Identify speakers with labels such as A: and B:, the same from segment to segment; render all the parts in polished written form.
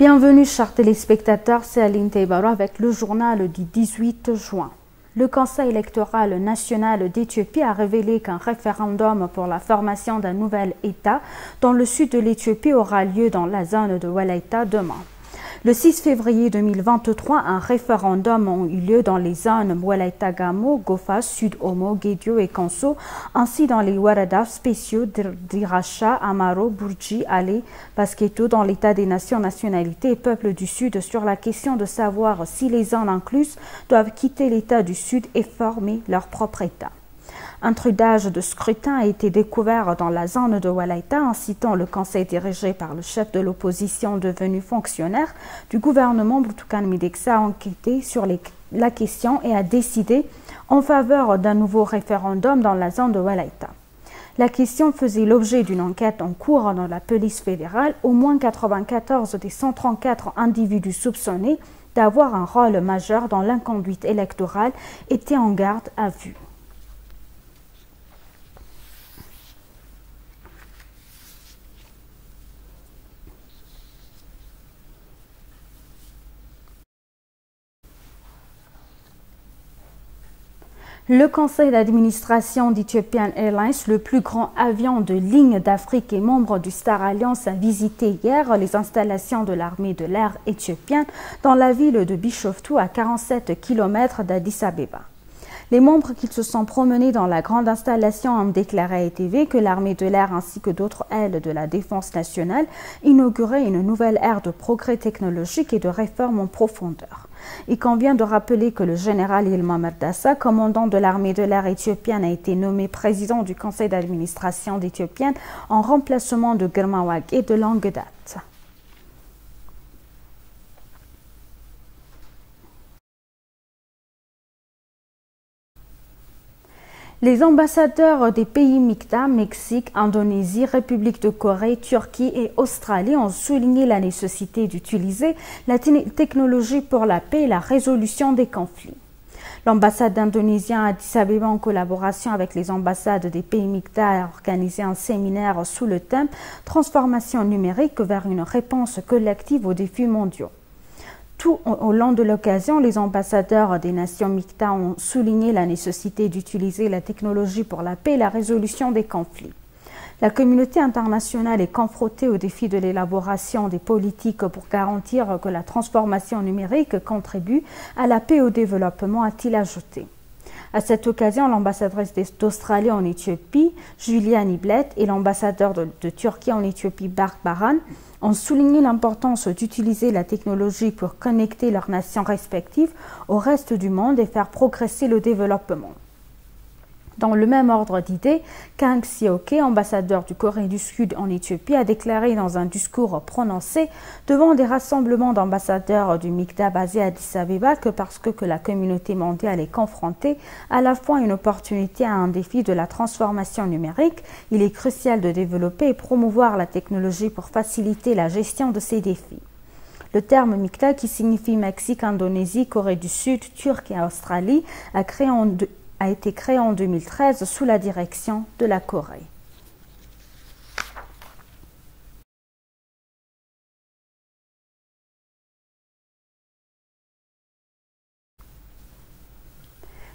A: Bienvenue chers téléspectateurs, c'est Aline Teibaro avec le journal du 18 juin. Le Conseil électoral national d'Éthiopie a révélé qu'un référendum pour la formation d'un nouvel État dans le sud de l'Éthiopie aura lieu dans la zone de Walaita demain. Le 6 février 2023, un référendum a eu lieu dans les zones Walaita Gamo, Gofa, Sud Omo, Gedio et Kanso, ainsi dans les Waradas spéciaux d'Iracha, Amaro, Burji, Ale, Basketo dans l'État des Nations, Nationalités et Peuples du Sud sur la question de savoir si les zones incluses doivent quitter l'État du Sud et former leur propre État. Un trudage de scrutin a été découvert dans la zone de Walaita, incitant le conseil dirigé par le chef de l'opposition devenu fonctionnaire du gouvernement Burtukan Mideksa à enquêter sur la question et a décidé en faveur d'un nouveau référendum dans la zone de Walaita. La question faisait l'objet d'une enquête en cours dans la police fédérale. Au moins 94 des 134 individus soupçonnés d'avoir un rôle majeur dans l'inconduite électorale étaient en garde à vue. Le conseil d'administration d'Ethiopian Airlines, le plus grand avion de ligne d'Afrique et membre du Star Alliance, a visité hier les installations de l'armée de l'air éthiopienne dans la ville de Bishoftu à 47 km d'Addis Abeba. Les membres qui se sont promenés dans la grande installation ont déclaré à ETV que l'armée de l'air ainsi que d'autres ailes de la défense nationale inauguraient une nouvelle ère de progrès technologique et de réformes en profondeur. Il convient de rappeler que le général Yilma Merdassa, commandant de l'armée de l'air éthiopienne, a été nommé président du conseil d'administration d'Éthiopienne en remplacement de Girma Wage de longue date. Les ambassadeurs des pays MICTA, Mexique, Indonésie, République de Corée, Turquie et Australie ont souligné la nécessité d'utiliser la technologie pour la paix et la résolution des conflits. L'ambassade d'Indonésie à Addis Abeba, en collaboration avec les ambassades des pays MICTA, a organisé un séminaire sous le thème « Transformation numérique vers une réponse collective aux défis mondiaux ». Tout au long de l'occasion, les ambassadeurs des nations MICTA ont souligné la nécessité d'utiliser la technologie pour la paix et la résolution des conflits. La communauté internationale est confrontée au défi de l'élaboration des politiques pour garantir que la transformation numérique contribue à la paix et au développement, a-t-il ajouté. À cette occasion, l'ambassadrice d'Australie en Éthiopie, Julia Niblet, et l'ambassadeur de Turquie en Éthiopie, Berk Baran, ont souligné l'importance d'utiliser la technologie pour connecter leurs nations respectives au reste du monde et faire progresser le développement. Dans le même ordre d'idées, Kang Seok-hee, ambassadeur du Corée du Sud en Éthiopie, a déclaré dans un discours prononcé devant des rassemblements d'ambassadeurs du MICTA basés à Addis Abeba que parce que la communauté mondiale est confrontée à la fois à une opportunité et à un défi de la transformation numérique, il est crucial de développer et promouvoir la technologie pour faciliter la gestion de ces défis. Le terme MICTA, qui signifie Mexique, Indonésie, Corée du Sud, Turquie et Australie, a été créé en 2013 sous la direction de la Corée.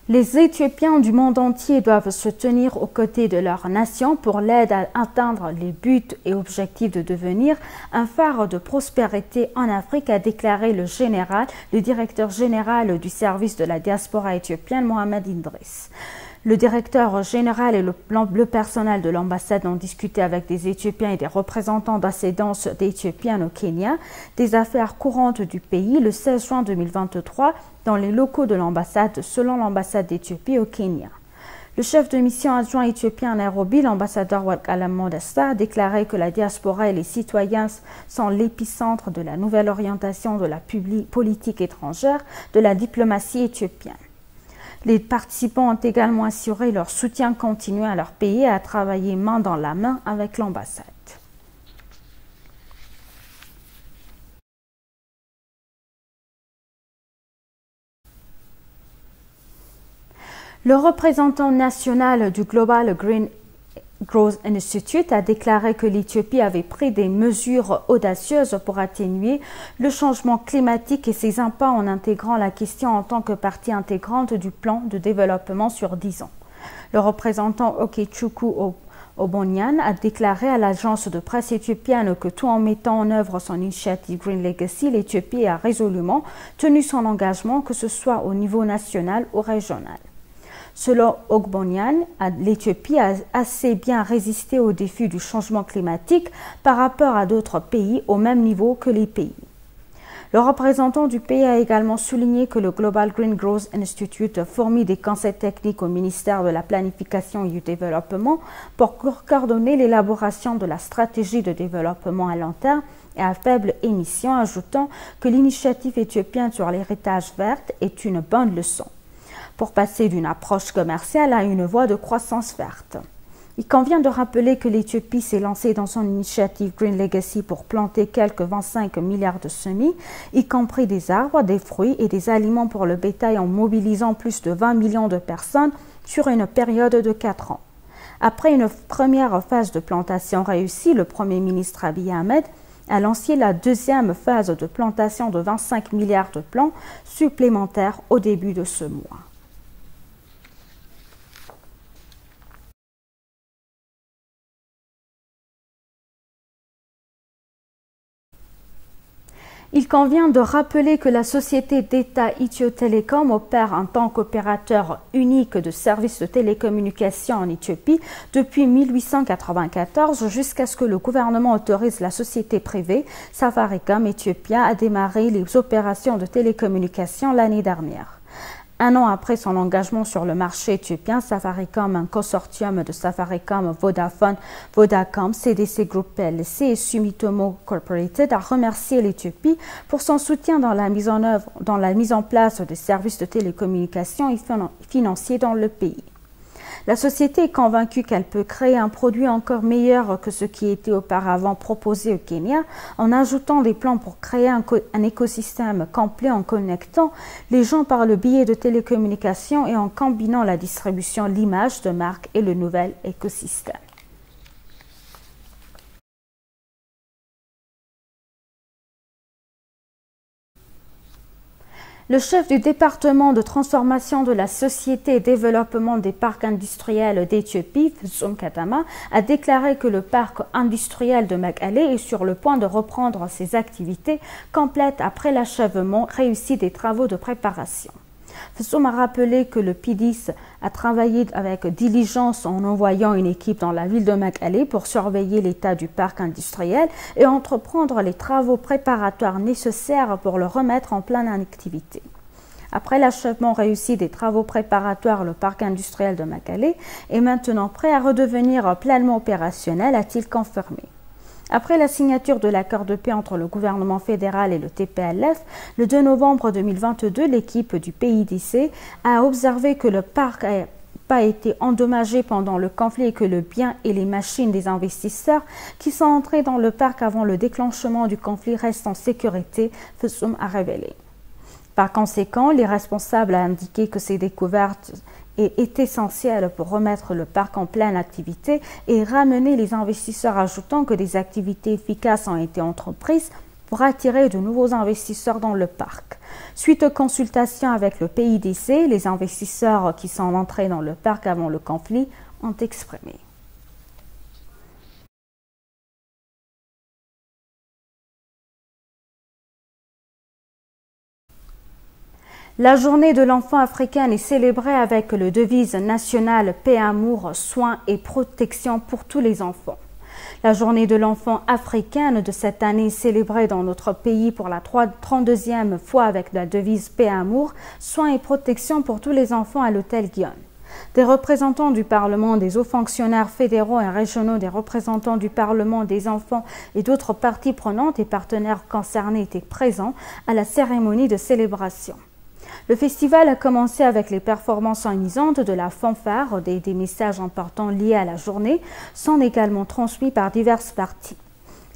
A: Les Éthiopiens du monde entier doivent se tenir aux côtés de leur nation pour l'aide à atteindre les buts et objectifs de devenir un phare de prospérité en Afrique, a déclaré le directeur général du service de la diaspora éthiopienne, Mohamed Idriss. Le directeur général et le personnel de l'ambassade ont discuté avec des Éthiopiens et des représentants d'ascendance éthiopienne au Kenya des affaires courantes du pays le 16 juin 2023 dans les locaux de l'ambassade, selon l'ambassade d'Éthiopie au Kenya. Le chef de mission adjoint éthiopien à Nairobi, l'ambassadeur Workalam Modesta, a déclaré que la diaspora et les citoyens sont l'épicentre de la nouvelle orientation de la politique étrangère de la diplomatie éthiopienne. Les participants ont également assuré leur soutien continu à leur pays et à travailler main dans la main avec l'ambassade. Le représentant national du Global Green Growth Institute a déclaré que l'Éthiopie avait pris des mesures audacieuses pour atténuer le changement climatique et ses impacts en intégrant la question en tant que partie intégrante du plan de développement sur 10 ans. Le représentant Okechukwu Obonyan a déclaré à l'agence de presse éthiopienne que tout en mettant en œuvre son initiative Green Legacy, l'Éthiopie a résolument tenu son engagement, que ce soit au niveau national ou régional. Selon Ogbonyan, l'Éthiopie a assez bien résisté aux défis du changement climatique par rapport à d'autres pays au même niveau que les pays. Le représentant du pays a également souligné que le Global Green Growth Institute fournit des conseils techniques au ministère de la Planification et du Développement pour coordonner l'élaboration de la stratégie de développement à long terme et à faible émission, ajoutant que l'initiative éthiopienne sur l'héritage vert est une bonne leçon pour passer d'une approche commerciale à une voie de croissance verte. Il convient de rappeler que l'Éthiopie s'est lancée dans son initiative Green Legacy pour planter quelques 25 milliards de semis, y compris des arbres, des fruits et des aliments pour le bétail, en mobilisant plus de 20 millions de personnes sur une période de 4 ans. Après une première phase de plantation réussie, le Premier ministre Abiy Ahmed a lancé la deuxième phase de plantation de 25 milliards de plants supplémentaires au début de ce mois. Il convient de rappeler que la société d'État Ethio Telecom opère en tant qu'opérateur unique de services de télécommunications en Éthiopie depuis 1894 jusqu'à ce que le gouvernement autorise la société privée Safaricom Ethiopia à démarrer les opérations de télécommunications l'année dernière. Un an après son engagement sur le marché éthiopien, Safaricom, un consortium de Safaricom, Vodafone, Vodacom, CDC Group PLC et Sumitomo Corporated a remercié l'Éthiopie pour son soutien dans la mise en place des services de télécommunications et financiers dans le pays. La société est convaincue qu'elle peut créer un produit encore meilleur que ce qui était auparavant proposé au Kenya en ajoutant des plans pour créer un écosystème complet en connectant les gens par le biais de télécommunications et en combinant la distribution, l'image de marque et le nouvel écosystème. Le chef du département de transformation de la société et développement des parcs industriels d'Éthiopie, Fitsum Katama, a déclaré que le parc industriel de Mekelle est sur le point de reprendre ses activités complètes après l'achèvement réussi des travaux de préparation. Fitsum a rappelé que le PIDIS a travaillé avec diligence en envoyant une équipe dans la ville de Mekelle pour surveiller l'état du parc industriel et entreprendre les travaux préparatoires nécessaires pour le remettre en pleine activité. Après l'achèvement réussi des travaux préparatoires, le parc industriel de Mekelle est maintenant prêt à redevenir pleinement opérationnel, a-t-il confirmé. Après la signature de l'accord de paix entre le gouvernement fédéral et le TPLF, le 2 novembre 2022, l'équipe du PIDC a observé que le parc n'a pas été endommagé pendant le conflit et que le bien et les machines des investisseurs qui sont entrés dans le parc avant le déclenchement du conflit restent en sécurité, Fitsum a révélé. Par conséquent, les responsables ont indiqué que ces découvertes est essentiel pour remettre le parc en pleine activité et ramener les investisseurs, ajoutant que des activités efficaces ont été entreprises pour attirer de nouveaux investisseurs dans le parc. Suite aux consultations avec le PIDC, les investisseurs qui sont entrés dans le parc avant le conflit ont exprimé. La journée de l'enfant africaine est célébrée avec le devise nationale Paix, amour, soins et protection pour tous les enfants. La journée de l'enfant africaine de cette année est célébrée dans notre pays pour la 32e fois avec la devise Paix, amour, soins et protection pour tous les enfants à l'hôtel Guion. Des représentants du Parlement, des hauts fonctionnaires fédéraux et régionaux, des représentants du Parlement, des enfants et d'autres parties prenantes et partenaires concernés étaient présents à la cérémonie de célébration. Le festival a commencé avec les performances amusantes de la fanfare. Des messages importants liés à la journée sont également transmis par diverses parties.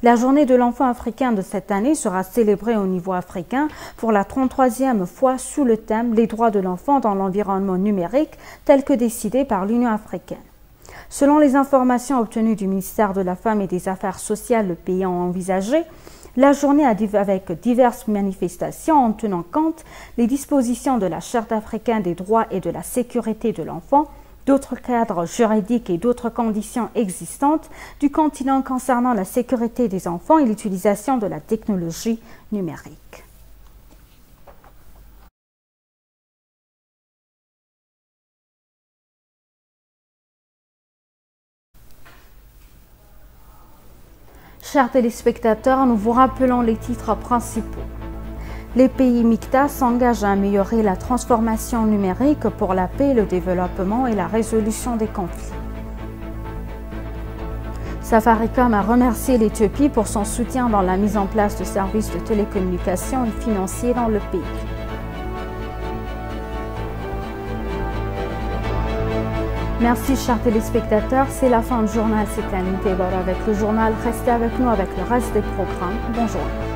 A: La journée de l'enfant africain de cette année sera célébrée au niveau africain pour la 33e fois sous le thème « Les droits de l'enfant dans l'environnement numérique » tel que décidé par l'Union africaine. Selon les informations obtenues du ministère de la Femme et des Affaires sociales, le pays a envisagé la journée avec diverses manifestations en tenant compte des dispositions de la Charte africaine des droits et de la sécurité de l'enfant, d'autres cadres juridiques et d'autres conditions existantes du continent concernant la sécurité des enfants et l'utilisation de la technologie numérique. Chers téléspectateurs, nous vous rappelons les titres principaux. Les pays MICTA s'engagent à améliorer la transformation numérique pour la paix, le développement et la résolution des conflits. Safaricom a remercié l'Éthiopie pour son soutien dans la mise en place de services de télécommunications et financiers dans le pays. Merci chers téléspectateurs, c'est la fin du journal. C'était Annie Taylor avec le journal. Restez avec nous avec le reste des programmes. Bonjour.